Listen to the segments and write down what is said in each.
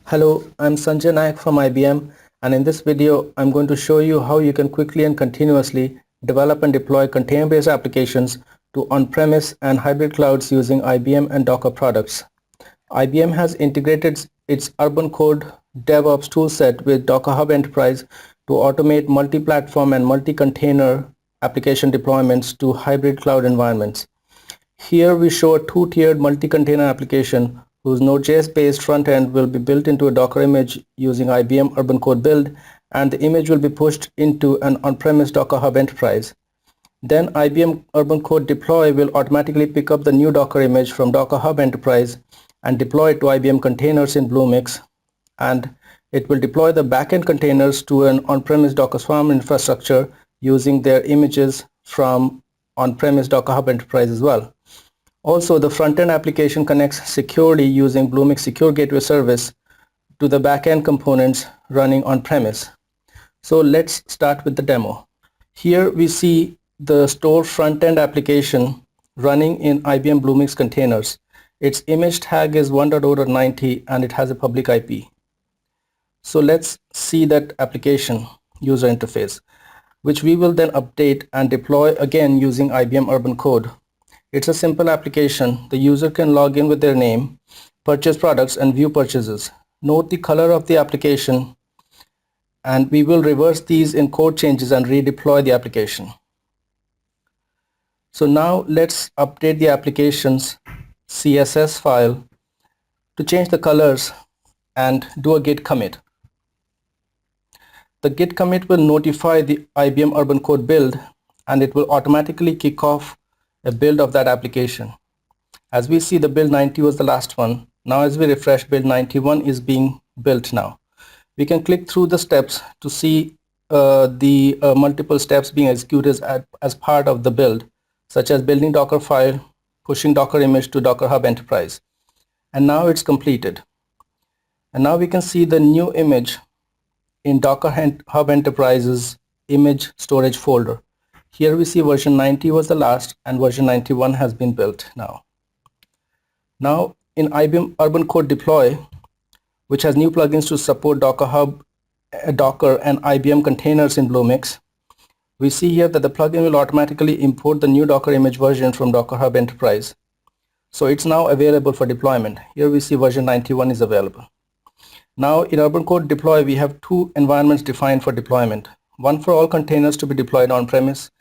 Hello, I'm Sanjay Nayak from IBM, and in this video I'm going to show you how you can quickly and continuously develop and deploy container-based applications to on-premise and hybrid clouds using IBM and Docker products. IBM has integrated its UrbanCode DevOps toolset with Docker Hub Enterprise to automate multi-platform and multi-container application deployments to hybrid cloud environments. Here we show a two-tiered multi-container application whose Node.js based front end will be built into a Docker image using IBM UrbanCode build, and the image will be pushed into an on-premise Docker Hub Enterprise. Then IBM UrbanCode deploy will automatically pick up the new Docker image from Docker Hub Enterprise and deploy it to IBM containers in Bluemix, and it will deploy the backend containers to an on-premise Docker Swarm infrastructure using their images from on-premise Docker Hub Enterprise as well. Also, the front-end application connects securely using Bluemix Secure Gateway Service to the backend components running on-premise. So let's start with the demo. Here we see the store front-end application running in IBM Bluemix containers. Its image tag is 1.0.90 and it has a public IP. So let's see that application user interface, which we will then update and deploy again using IBM UrbanCode. It's a simple application. The user can log in with their name, purchase products, and view purchases. Note the color of the application, and we will reverse these in code changes and redeploy the application. So now let's update the application's CSS file to change the colors and do a git commit. The git commit will notify the IBM UrbanCode build, and it will automatically kick off a build of that application. As we see, the build 90 was the last one. Now as we refresh, build 91 is being built now. We can click through the steps to see the multiple steps being executed as part of the build, such as building Docker file, pushing Docker image to Docker Hub Enterprise. And now it's completed. And now we can see the new image in Docker Hub Enterprise's image storage folder. Here we see version 90 was the last and version 91 has been built now. Now in IBM UrbanCode deploy, which has new plugins to support Docker Hub, Docker and IBM containers in Bluemix, we see here that the plugin will automatically import the new Docker image version from Docker Hub Enterprise. So it's now available for deployment. Here we see version 91 is available. Now in UrbanCode deploy, we have two environments defined for deployment. One for all containers to be deployed on-premise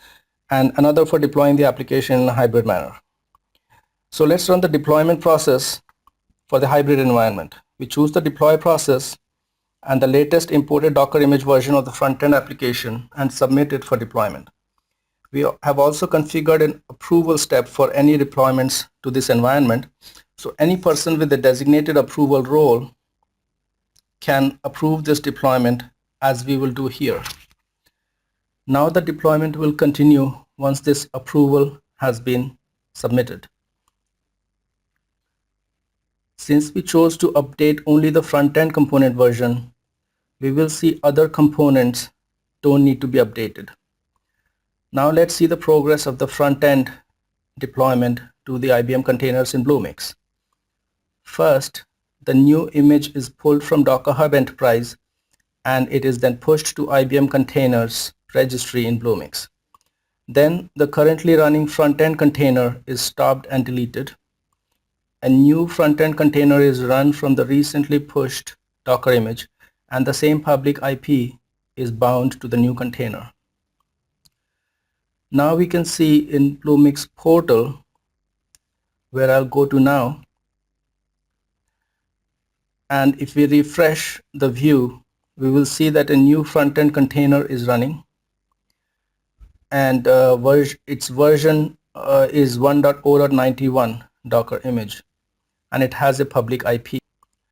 and another for deploying the application in a hybrid manner. So let's run the deployment process for the hybrid environment. We choose the deploy process and the latest imported Docker image version of the front-end application and submit it for deployment. We have also configured an approval step for any deployments to this environment. So any person with a designated approval role can approve this deployment, as we will do here. Now the deployment will continue once this approval has been submitted. Since we chose to update only the front-end component version, we will see other components don't need to be updated. Now let's see the progress of the front-end deployment to the IBM containers in Bluemix. First, the new image is pulled from Docker Hub Enterprise and it is then pushed to IBM containers registry in Bluemix. Then the currently running front-end container is stopped and deleted. A new front-end container is run from the recently pushed Docker image, and the same public IP is bound to the new container. Now we can see in Bluemix portal, where I'll go to now, and if we refresh the view, we will see that a new front-end container is running, and its version is 1.0.91 Docker image, and it has a public IP.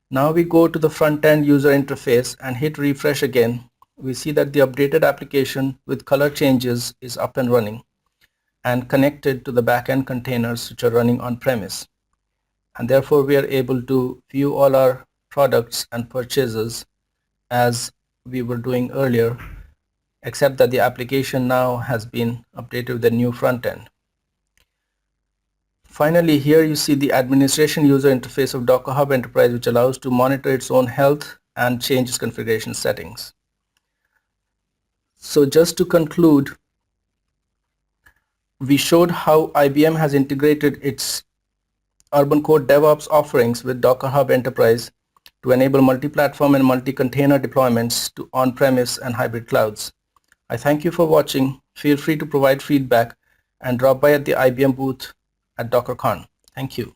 Now we go to the front-end user interface and hit refresh again. We see that the updated application with color changes is up and running and connected to the backend containers which are running on-premise, and therefore we are able to view all our products and purchases as we were doing earlier, except that the application now has been updated with a new front end. Finally, here you see the administration user interface of Docker Hub Enterprise, which allows to monitor its own health and change its configuration settings. So just to conclude, we showed how IBM has integrated its UrbanCode DevOps offerings with Docker Hub Enterprise to enable multi-platform and multi-container deployments to on-premise and hybrid clouds. I thank you for watching. Feel free to provide feedback and drop by at the IBM booth at DockerCon. Thank you.